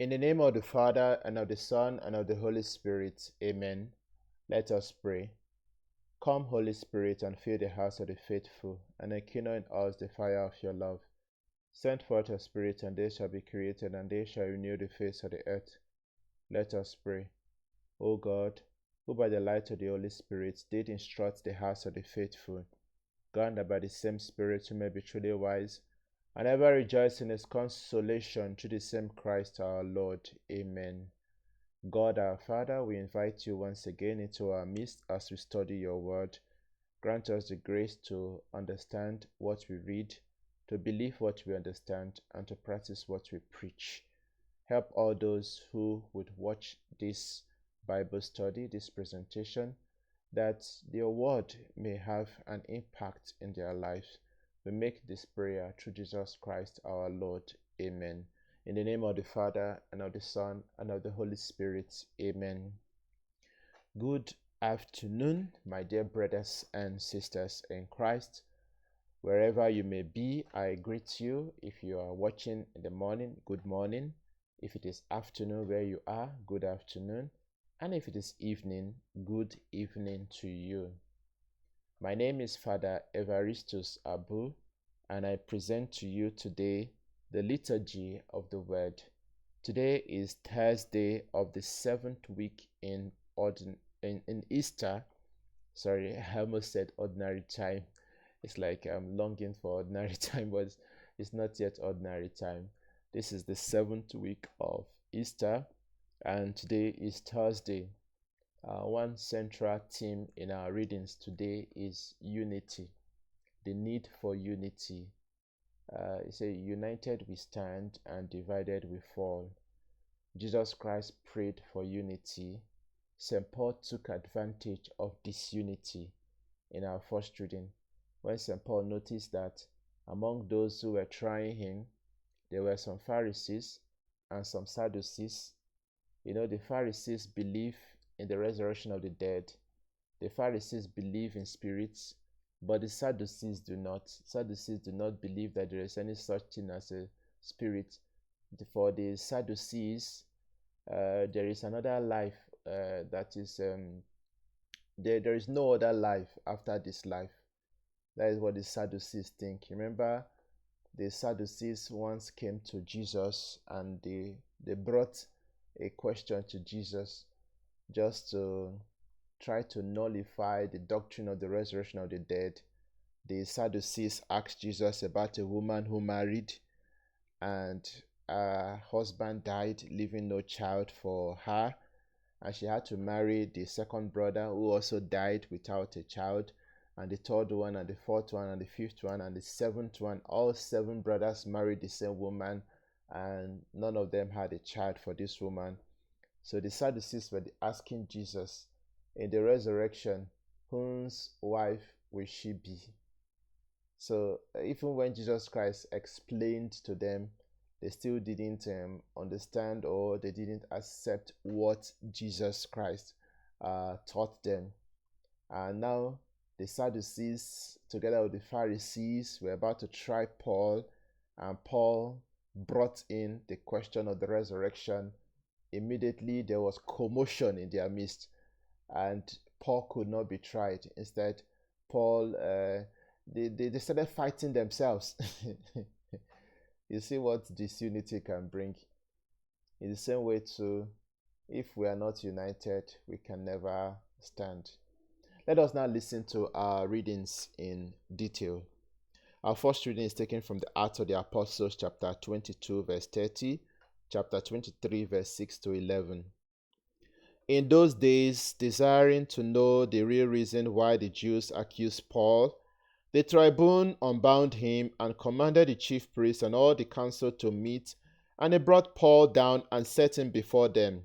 In the name of the Father, and of the Son, and of the Holy Spirit. Amen. Let us pray. Come, Holy Spirit, and fill the hearts of the faithful, and enkindle in us the fire of your love. Send forth your Spirit, and they shall be created, and they shall renew the face of the earth. Let us pray. O God, who by the light of the Holy Spirit did instruct the hearts of the faithful, grant that by the same Spirit we may be truly wise, and ever rejoice in his consolation through the same Christ our Lord. Amen. God our Father, we invite you once again into our midst as we study your word. Grant us the grace to understand what we read, to believe what we understand, and to practice what we preach. Help all those who would watch this Bible study, this presentation, that your word may have an impact in their lives. We make this prayer through Jesus Christ our Lord. Amen. In the name of the Father, and of the Son, and of the Holy Spirit. Amen. Good afternoon, my dear brothers and sisters in Christ. Wherever you may be, I greet you. If you are watching in the morning, good morning. If it is afternoon where you are, good afternoon. And if it is evening, good evening to you. My name is Father Evaristus Abu, and I present to you today the Liturgy of the Word. Today is Thursday of the 7th week in Easter. Sorry, I almost said ordinary time. It's like I'm longing for ordinary time, but it's not yet ordinary time. This is the 7th week of Easter, and today is Thursday. One central theme in our readings today is unity, the need for unity. It says, united we stand and divided we fall. Jesus Christ prayed for unity. St. Paul took advantage of disunity in our first reading, when St. Paul noticed that among those who were trying him, there were some Pharisees and some Sadducees. You know, the Pharisees believe in the resurrection of the dead. The Pharisees believe in spirits, but the Sadducees do not. Sadducees do not believe that there is any such thing as a spirit. For the Sadducees, there is another life that is, there is no other life after this life. That is what the Sadducees think. Remember, the Sadducees once came to Jesus and they brought a question to Jesus just to try to nullify the doctrine of the resurrection of the dead. The Sadducees asked Jesus about a woman who married and her husband died, leaving no child for her, and she had to marry the second brother who also died without a child, and the third one, and the fourth one, and the fifth one, and the seventh one. All 7 brothers married the same woman, and none of them had a child for this woman. So the Sadducees were asking Jesus, in the resurrection, whose wife will she be? So even when Jesus Christ explained to them, they still didn't understand, or they didn't accept what Jesus Christ taught them. And now the Sadducees, together with the Pharisees, were about to try Paul, and Paul brought in the question of the resurrection. Immediately there was commotion in their midst, and Paul could not be tried. Instead, Paul, they started fighting themselves. You see what disunity can bring. In the same way too, if we are not united, we can never stand. Let us now listen to our readings in detail. Our first reading is taken from the Acts of the Apostles, chapter 22, verse 30, chapter 23, verse 6 to 11. In those days, desiring to know the real reason why the Jews accused Paul, the tribune unbound him and commanded the chief priests and all the council to meet, and they brought Paul down and set him before them.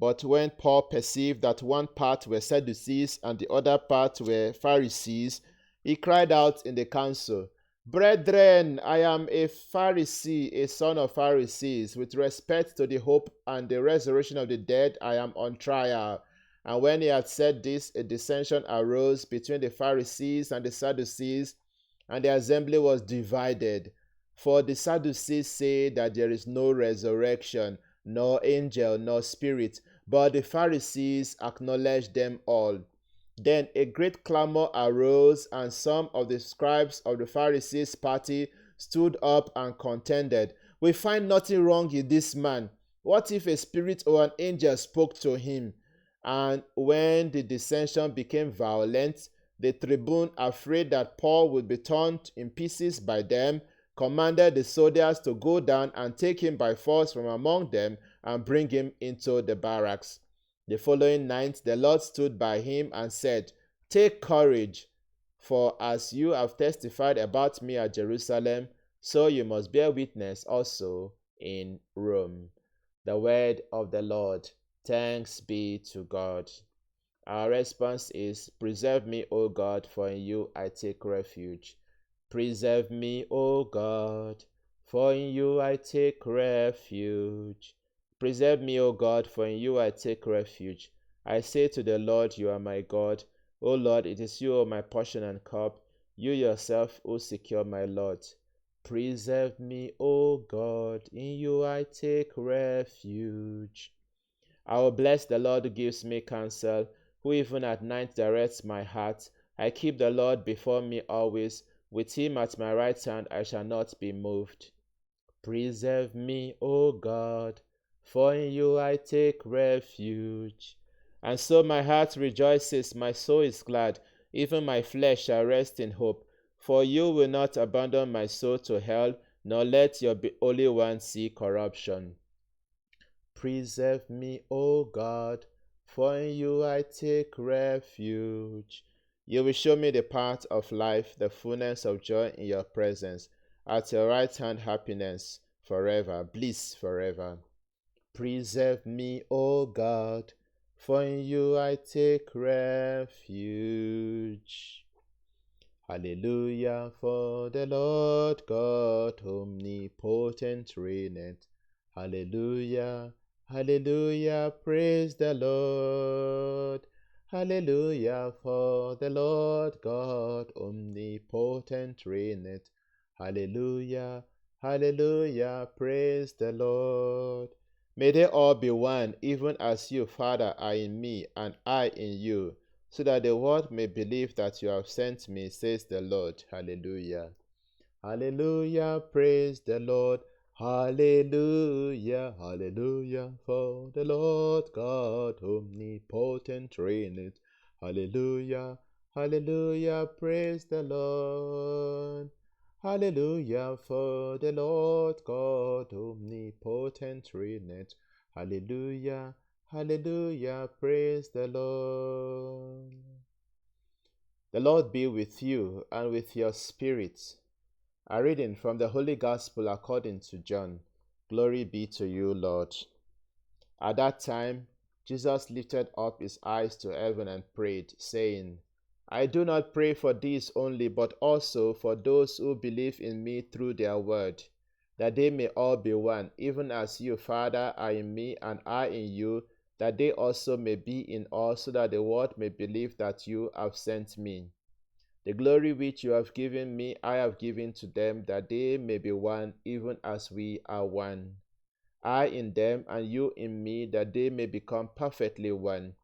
But when Paul perceived that one part were Sadducees and the other part were Pharisees, he cried out in the council, Brethren, I am a Pharisee, a son of Pharisees. With respect to the hope and the resurrection of the dead, I am on trial. And when he had said this, a dissension arose between the Pharisees and the Sadducees, and the assembly was divided. For the Sadducees say that there is no resurrection, nor angel, nor spirit, but the Pharisees acknowledged them all. Then a great clamor arose, and some of the scribes of the Pharisees' party stood up and contended, "We find nothing wrong in this man. What if a spirit or an angel spoke to him?" And when the dissension became violent, the tribune, afraid that Paul would be torn in pieces by them, commanded the soldiers to go down and take him by force from among them and bring him into the barracks. The following night the Lord stood by him and said, "Take courage, for as you have testified about me at Jerusalem, so you must bear witness also in Rome." The word of the Lord. Thanks be to God. Our response is, "Preserve me, O God, for in you I take refuge." Preserve me, O God, for in you I take refuge. Preserve me, O God, for in you I take refuge. I say to the Lord, "You are my God." O Lord, it is you, O my portion and cup, you yourself who secure my lot. Preserve me, O God, in you I take refuge. I will bless the Lord who gives me counsel, who even at night directs my heart. I keep the Lord before me always. With him at my right hand I shall not be moved. Preserve me, O God, for in you I take refuge. And so my heart rejoices, my soul is glad, even my flesh shall rest in hope. For you will not abandon my soul to hell, nor let your Holy One see corruption. Preserve me, O God, for in you I take refuge. You will show me the path of life, the fullness of joy in your presence. At your right hand happiness forever, bliss forever. Preserve me, O God, for in you I take refuge. Hallelujah, for the Lord God omnipotent reigneth. Hallelujah, hallelujah, praise the Lord. Hallelujah, for the Lord God omnipotent reigneth. Hallelujah, hallelujah, praise the Lord. May they all be one, even as you, Father, are in me and I in you, so that the world may believe that you have sent me, says the Lord. Hallelujah. Hallelujah, praise the Lord. Hallelujah, hallelujah, for the Lord God omnipotent reigneth. Hallelujah, hallelujah, praise the Lord. Hallelujah, for the Lord God omnipotent reigneth. Hallelujah, hallelujah, praise the Lord. The Lord be with you and with your spirit. A reading from the Holy Gospel according to John. Glory be to you, Lord. At that time, Jesus lifted up his eyes to heaven and prayed, saying, "I do not pray for these only, but also for those who believe in me through their word, that they may all be one, even as you, Father, are in me and I in you, that they also may be in us, so that the world may believe that you have sent me. The glory which you have given me, I have given to them, that they may be one, even as we are one. I in them, and you in me, that they may become perfectly one,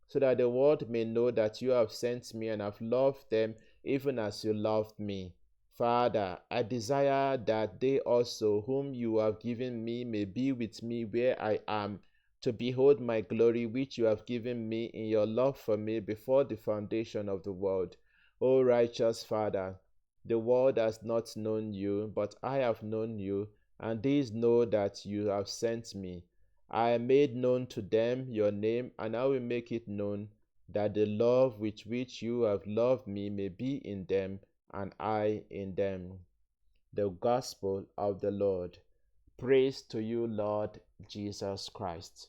so that the world may know that you have sent me and have loved them, even as you loved me. Father, I desire that they also, whom you have given me, may be with me where I am, to behold my glory which you have given me in your love for me before the foundation of the world. O righteous Father, the world has not known you, but I have known you, and these know that you have sent me. I made known to them your name, and I will make it known, that the love with which you have loved me may be in them, and I in them." The Gospel of the Lord. Praise to you, Lord Jesus Christ.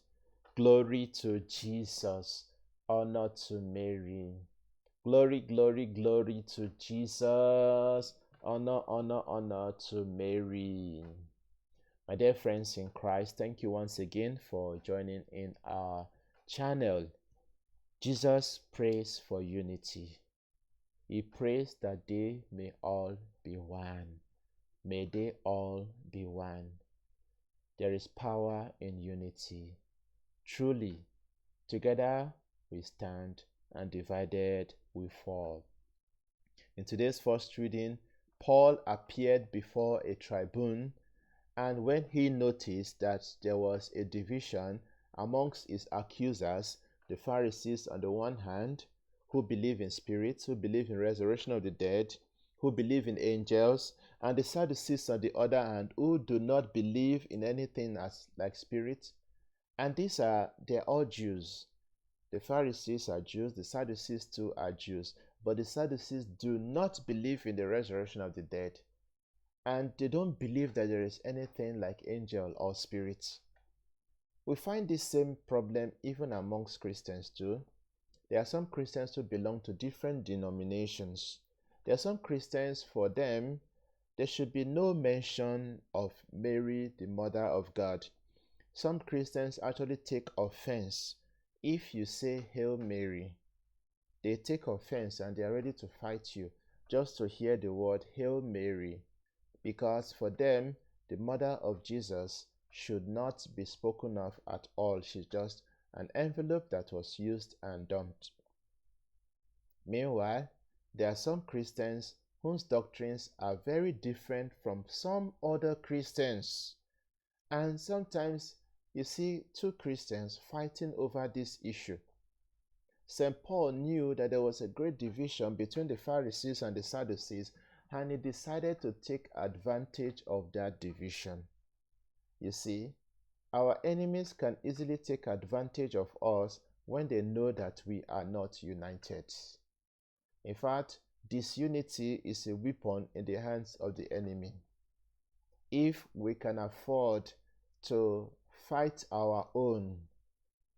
Glory to Jesus. Honor to Mary. Glory, glory, glory to Jesus. Honor, honor, honor to Mary. My dear friends in Christ, thank you once again for joining in our channel. Jesus prays for unity. He prays that they may all be one. May they all be one. There is power in unity. Truly, together we stand, and divided we fall. In today's first reading, Paul appeared before a tribune, and when he noticed that there was a division amongst his accusers, the Pharisees on the one hand, who believe in spirits, who believe in resurrection of the dead, who believe in angels, and the Sadducees on the other hand, who do not believe in anything as like spirits. And they're all Jews. The Pharisees are Jews, the Sadducees too are Jews, but the Sadducees do not believe in the resurrection of the dead, and they don't believe that there is anything like angel or spirits. We find this same problem even amongst Christians too. There are some Christians who belong to different denominations. There are some Christians, for them, there should be no mention of Mary, the mother of God. Some Christians actually take offense if you say Hail Mary. They take offense and they are ready to fight you just to hear the word Hail Mary, because for them, the mother of Jesus should not be spoken of at all. She's just an envelope that was used and dumped. Meanwhile, there are some Christians whose doctrines are very different from some other Christians. And sometimes you see two Christians fighting over this issue. St. Paul knew that there was a great division between the Pharisees and the Sadducees, and he decided to take advantage of that division. You see, our enemies can easily take advantage of us when they know that we are not united. In fact, disunity is a weapon in the hands of the enemy. If we can afford to fight our own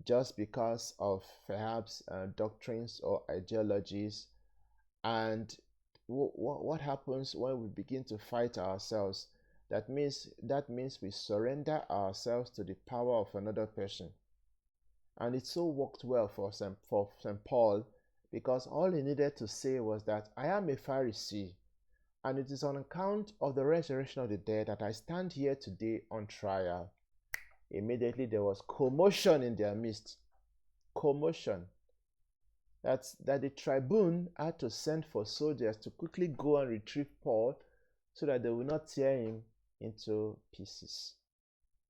just because of perhaps doctrines or ideologies, and what happens when we begin to fight ourselves? That means we surrender ourselves to the power of another person. And it so worked well for St. Paul, because all he needed to say was that I am a Pharisee, and it is on account of the resurrection of the dead that I stand here today on trial. Immediately there was commotion in their midst. Commotion. That the tribune had to send for soldiers to quickly go and retrieve Paul so that they will not tear him into pieces.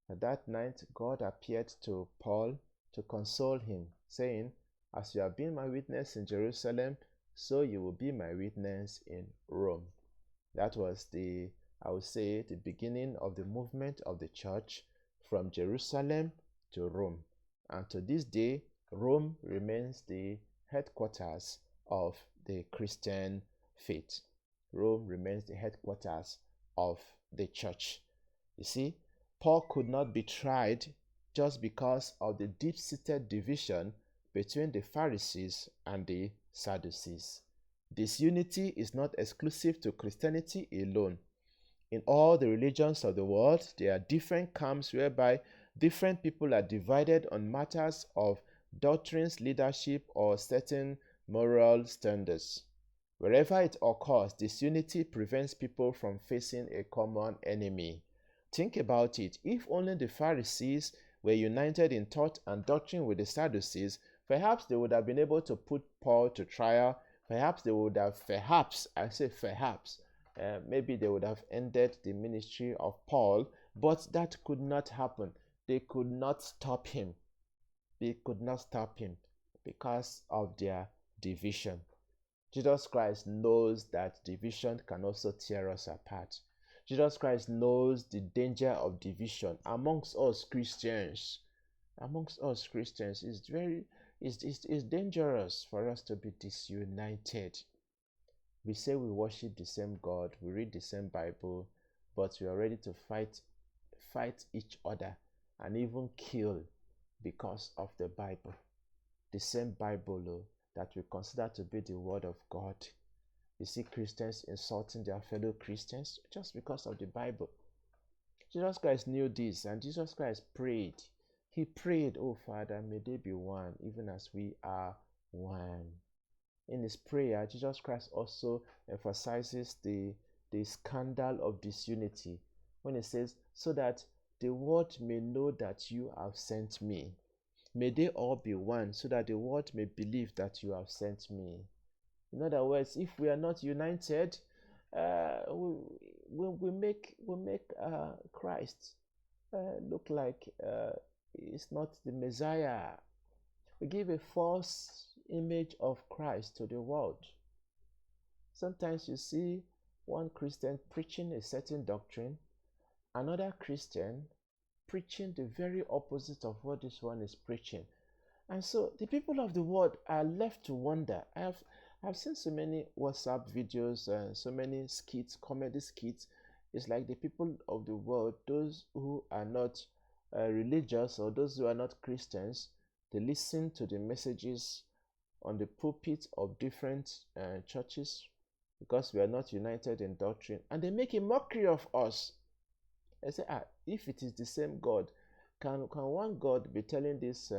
And that night, God appeared to Paul to console him, saying, as you have been my witness in Jerusalem, so you will be my witness in Rome. That was the beginning of the movement of the church from Jerusalem to Rome. And to this day, Rome remains the headquarters of the Christian faith. Rome remains the headquarters of the church. You see, Paul could not be tried just because of the deep-seated division between the Pharisees and the Sadducees. Disunity is not exclusive to Christianity alone. In all the religions of the world, there are different camps whereby different people are divided on matters of doctrines, leadership, or certain moral standards. Wherever it occurs, disunity prevents people from facing a common enemy. Think about it. If only the Pharisees were united in thought and doctrine with the Sadducees, perhaps they would have been able to put Paul to trial. Perhaps they would have, maybe they would have ended the ministry of Paul, but that could not happen. They could not stop him. They could not stop him because of their division. Jesus Christ knows that division can also tear us apart. Jesus Christ knows the danger of division amongst us Christians. Amongst us Christians, it's dangerous for us to be disunited. We say we worship the same God, we read the same Bible, but we are ready to fight each other and even kill because of the Bible. The same Bible that we consider to be the Word of God. You see Christians insulting their fellow Christians just because of the Bible. Jesus Christ knew this, and Jesus Christ prayed. He prayed, oh Father, may they be one, even as we are one. In his prayer, Jesus Christ also emphasizes the scandal of disunity when he says, so that the world may know that you have sent me. May they all be one, so that the world may believe that you have sent me. In other words, if we are not united, we make Christ look like he's not the Messiah. We give a false image of Christ to the world. Sometimes you see one Christian preaching a certain doctrine, another Christian preaching the very opposite of what this one is preaching. And so the people of the world are left to wonder. I've seen so many WhatsApp videos and so many skits, comedy skits. It's like the people of the world, those who are not religious or those who are not Christians, they listen to the messages on the pulpit of different churches because we are not united in doctrine, and they make a mockery of us. I say, if it is the same God, can one God be telling this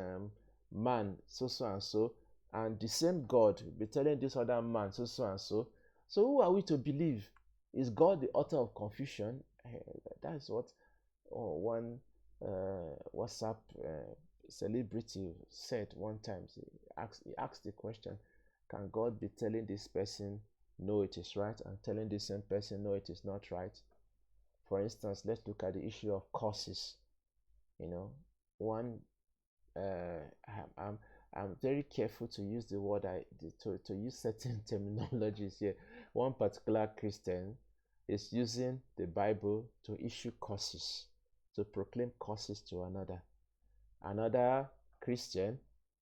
man so and so, and the same God be telling this other man so and so? So who are we to believe? Is God the author of confusion? That's what one WhatsApp celebrity said one time. He asked the question, can God be telling this person no, it is right, and telling the same person no, it is not right? For instance, let's look at the issue of curses. One I'm very careful to use the word to use certain terminologies here. One particular Christian is using the Bible to issue curses, to proclaim curses to another. Another Christian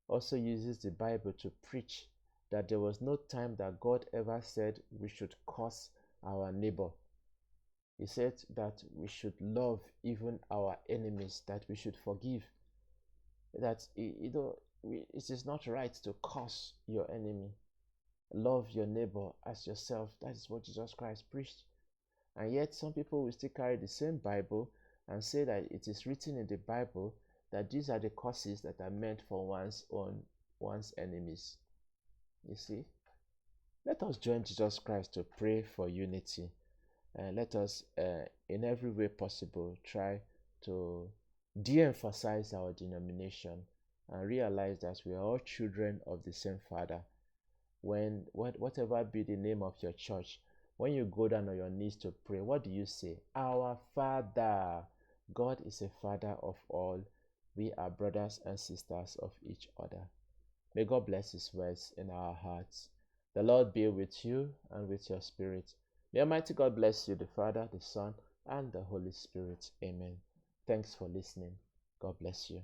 also uses the Bible to preach that there was no time that God ever said we should curse our neighbor. He said that we should love even our enemies, that we should forgive, that it is not right to curse your enemy. Love your neighbor as yourself. That is what Jesus Christ preached. And yet some people will still carry the same Bible and say that it is written in the Bible that these are the curses that are meant for one's enemies. You see? Let us join Jesus Christ to pray for unity. And let us, in every way possible, try to de-emphasize our denomination and realize that we are all children of the same Father. Whatever be the name of your church, when you go down on your knees to pray, what do you say? Our Father. God is a Father of all. We are brothers and sisters of each other. May God bless His words in our hearts. The Lord be with you and with your spirit. May Almighty God bless you, the Father, the Son, and the Holy Spirit. Amen. Thanks for listening. God bless you.